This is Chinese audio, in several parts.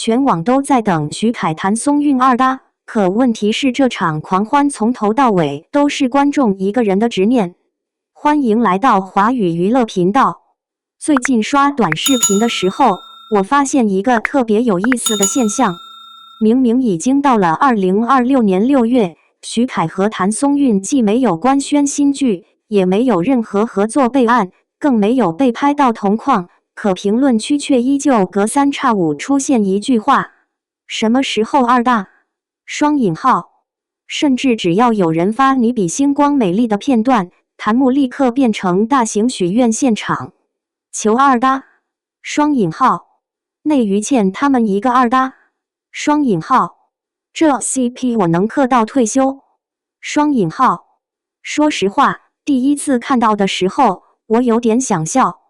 全网都在等徐凯谭松韵二搭，可问题是这场狂欢从头到尾都是观众一个人的执念。欢迎来到华语娱乐频道。最近刷短视频的时候，我发现一个特别有意思的现象。明明已经到了2026年6月，徐凯和谭松韵既没有官宣新剧，也没有任何合作备案，更没有被拍到同框，可评论区却依旧隔三差五出现一句话：什么时候二搭？双引号。甚至只要有人发你比星光美丽的片段，弹幕立刻变成大型许愿现场，求二搭，双引号。内娱欠他们一个二搭，双引号。这 CP 我能磕到退休，双引号。说实话，第一次看到的时候，我有点想笑，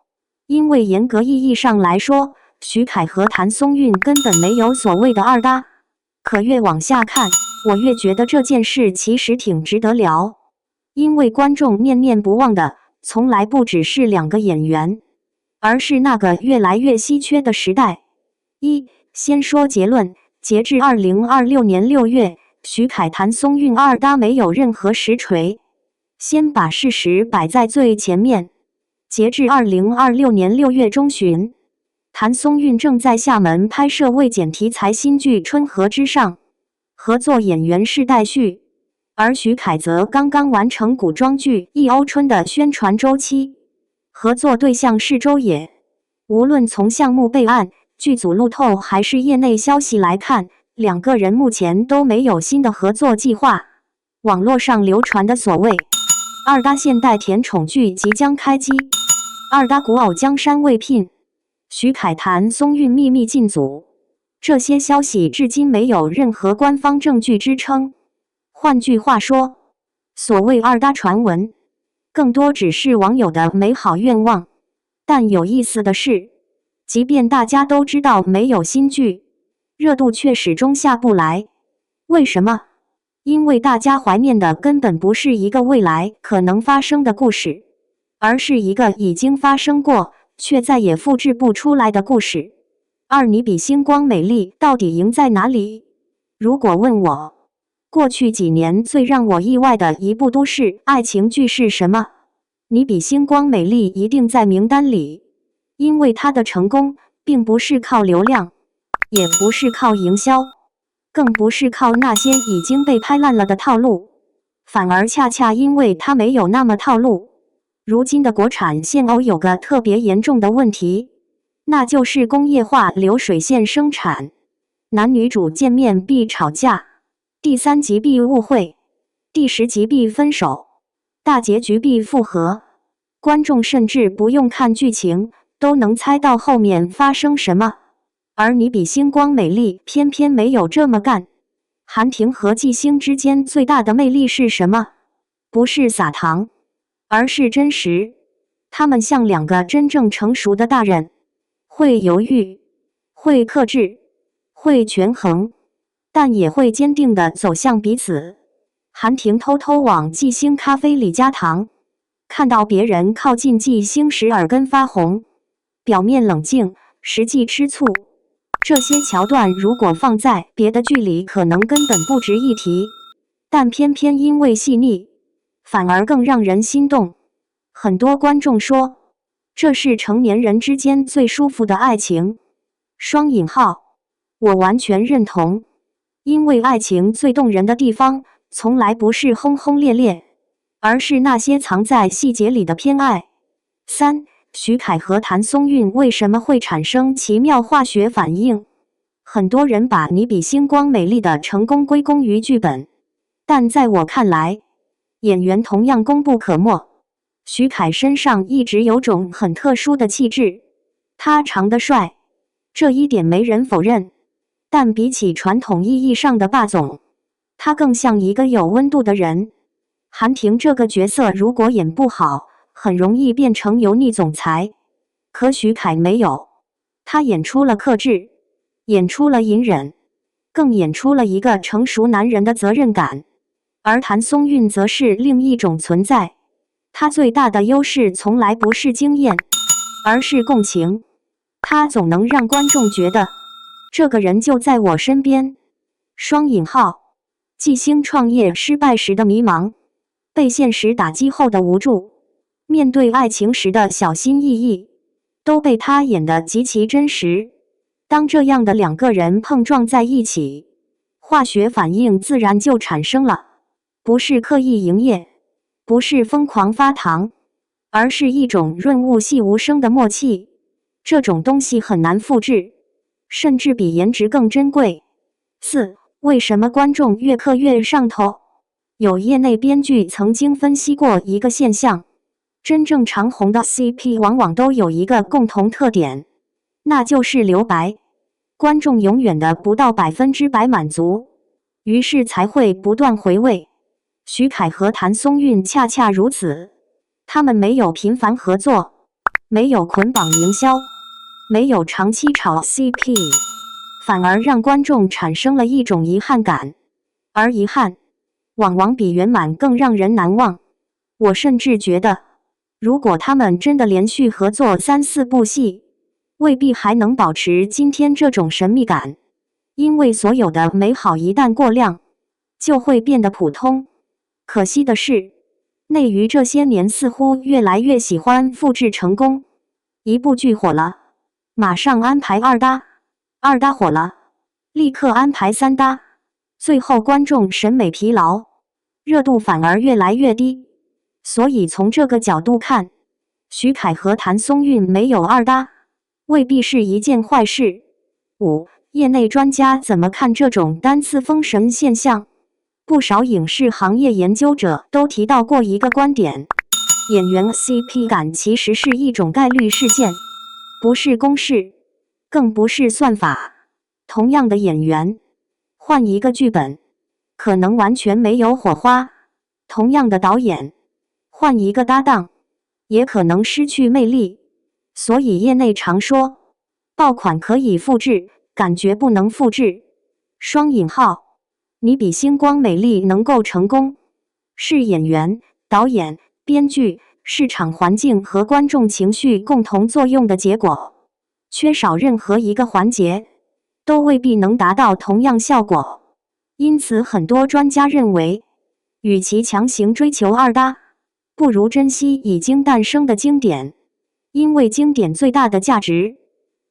因为严格意义上来说，徐凯和谭松韵根本没有所谓的二搭。可越往下看，我越觉得这件事其实挺值得聊，因为观众念念不忘的从来不只是两个演员，而是那个越来越稀缺的时代。先说结论，截至2026年6月，徐凯谭松韵二搭没有任何实锤。先把事实摆在最前面，截至2026年6月中旬，谭松韵正在厦门拍摄未剪题材新剧《春河之上》，合作演员是戴旭，而徐凯则刚刚完成古装剧《忆欧春》的宣传周期，合作对象是周也。无论从项目备案、剧组路透还是业内消息来看，两个人目前都没有新的合作计划。网络上流传的所谓二搭现代甜宠剧即将开机，二搭古偶江山未聘，徐凯谭松韵秘密进组，这些消息至今没有任何官方证据支撑。换句话说，所谓二搭传闻，更多只是网友的美好愿望。但有意思的是，即便大家都知道没有新剧，热度却始终下不来。为什么？因为大家怀念的根本不是一个未来可能发生的故事，而是一个已经发生过却再也复制不出来的故事。你比星光美丽到底赢在哪里？如果问我，过去几年最让我意外的一部都市爱情剧是什么？你比星光美丽一定在名单里，因为它的成功并不是靠流量，也不是靠营销，更不是靠那些已经被拍烂了的套路，反而恰恰因为它没有那么套路。如今的国产现偶有个特别严重的问题，那就是工业化流水线生产，男女主见面必吵架，第3集必误会，第10集必分手，大结局必复合。观众甚至不用看剧情，都能猜到后面发生什么。而你比星光美丽偏偏没有这么干。韩婷和季星之间最大的魅力是什么？不是撒糖，而是真实。他们像两个真正成熟的大人，会犹豫，会克制，会权衡，但也会坚定地走向彼此。韩婷偷偷往季星咖啡里加糖，看到别人靠近季星时耳根发红，表面冷静，实际吃醋。这些桥段如果放在别的剧里可能根本不值一提，但偏偏因为细腻，反而更让人心动。很多观众说，这是成年人之间最舒服的爱情。双引号，我完全认同，因为爱情最动人的地方，从来不是轰轰烈烈，而是那些藏在细节里的偏爱。徐凯和谭松韵为什么会产生奇妙化学反应？很多人把你比星光美丽的成功归功于剧本，但在我看来，演员同样功不可没。徐凯身上一直有种很特殊的气质，他长得帅，这一点没人否认，但比起传统意义上的霸总，他更像一个有温度的人。韩婷这个角色如果演不好，很容易变成油腻总裁，可徐凯没有，他演出了克制，演出了隐忍，更演出了一个成熟男人的责任感。而谭松韵则是另一种存在，他最大的优势从来不是经验，而是共情。他总能让观众觉得这个人就在我身边。双引号，季星创业失败时的迷茫，被现实打击后的无助，面对爱情时的小心翼翼，都被他演得极其真实。当这样的两个人碰撞在一起，化学反应自然就产生了，不是刻意营业，不是疯狂发糖，而是一种润物细无声的默契。这种东西很难复制，甚至比颜值更珍贵。4. 为什么观众越磕越上头？有业内编剧曾经分析过一个现象，真正长红的 CP 往往都有一个共同特点，那就是留白。观众永远的不到100%满足，于是才会不断回味。徐凯和谭松韵恰恰如此，他们没有频繁合作，没有捆绑营销，没有长期炒 CP， 反而让观众产生了一种遗憾感，而遗憾往往比圆满更让人难忘。我甚至觉得，如果他们真的连续合作3、4部戏，未必还能保持今天这种神秘感，因为所有的美好一旦过量，就会变得普通。可惜的是，内娱这些年似乎越来越喜欢复制成功，一部剧火了，马上安排二搭，二搭火了，立刻安排3搭，最后观众审美疲劳，热度反而越来越低。所以从这个角度看，徐凯和谭松韵没有二搭，未必是一件坏事。5. 业内专家怎么看这种单次封神现象？不少影视行业研究者都提到过一个观点，演员 CP 感其实是一种概率事件，不是公式，更不是算法。同样的演员，换一个剧本，可能完全没有火花；同样的导演，换一个搭档，也可能失去魅力。所以业内常说，爆款可以复制，感觉不能复制。双引号，你比星光美丽能够成功，是演员、导演、编剧、市场环境和观众情绪共同作用的结果。缺少任何一个环节，都未必能达到同样效果。因此，很多专家认为，与其强行追求二搭，不如珍惜已经诞生的经典。因为经典最大的价值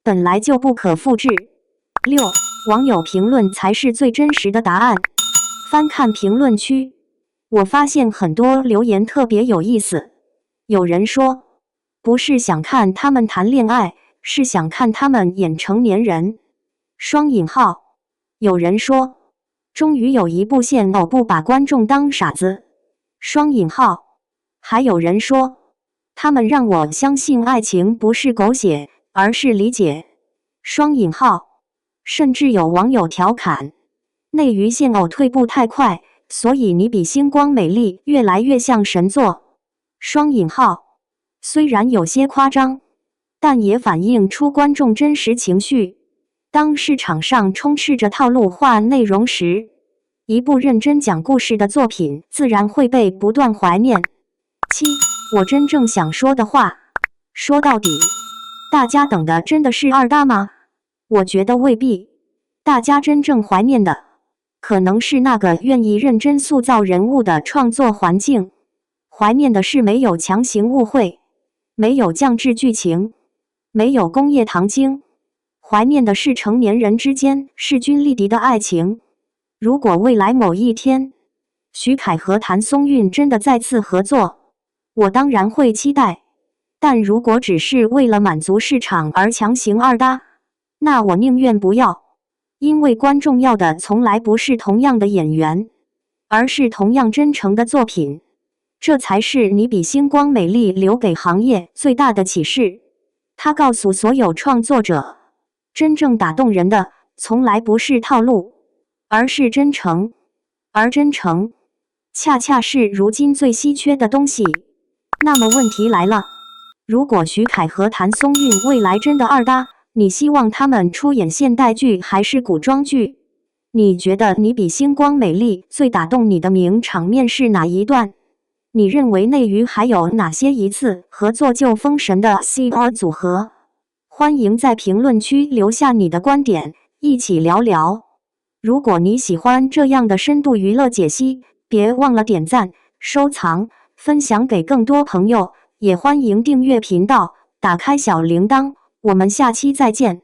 本来就不可复制。6. 网友评论才是最真实的答案。翻看评论区，我发现很多留言特别有意思。有人说，不是想看他们谈恋爱，是想看他们演成年人。双引号。有人说，终于有一部现偶不把观众当傻子。双引号。还有人说，他们让我相信爱情不是狗血，而是理解。双引号。甚至有网友调侃，内娱现偶退步太快，所以你比星光美丽越来越像神作。双引号。虽然有些夸张，但也反映出观众真实情绪。当市场上充斥着套路化内容时，一部认真讲故事的作品自然会被不断怀念。7. 我真正想说的话。说到底，大家等的真的是二搭吗？我觉得未必。大家真正怀念的，可能是那个愿意认真塑造人物的创作环境。怀念的是没有强行误会，没有降智剧情，没有工业糖精。怀念的是成年人之间势均力敌的爱情。如果未来某一天，徐凯和谭松韵真的再次合作，我当然会期待。但如果只是为了满足市场而强行二搭，那我宁愿不要。因为观众要的从来不是同样的演员，而是同样真诚的作品。这才是你比星光美丽留给行业最大的启示。他告诉所有创作者，真正打动人的从来不是套路，而是真诚。而真诚恰恰是如今最稀缺的东西。那么问题来了，如果徐凯和谭松韵未来真的二搭，你希望他们出演现代剧还是古装剧？你觉得你比星光美丽最打动你的名场面是哪一段？你认为内娱还有哪些一次合作就封神的 CR 组合？欢迎在评论区留下你的观点，一起聊聊。如果你喜欢这样的深度娱乐解析，别忘了点赞、收藏、分享给更多朋友，也欢迎订阅频道，打开小铃铛。我们下期再见。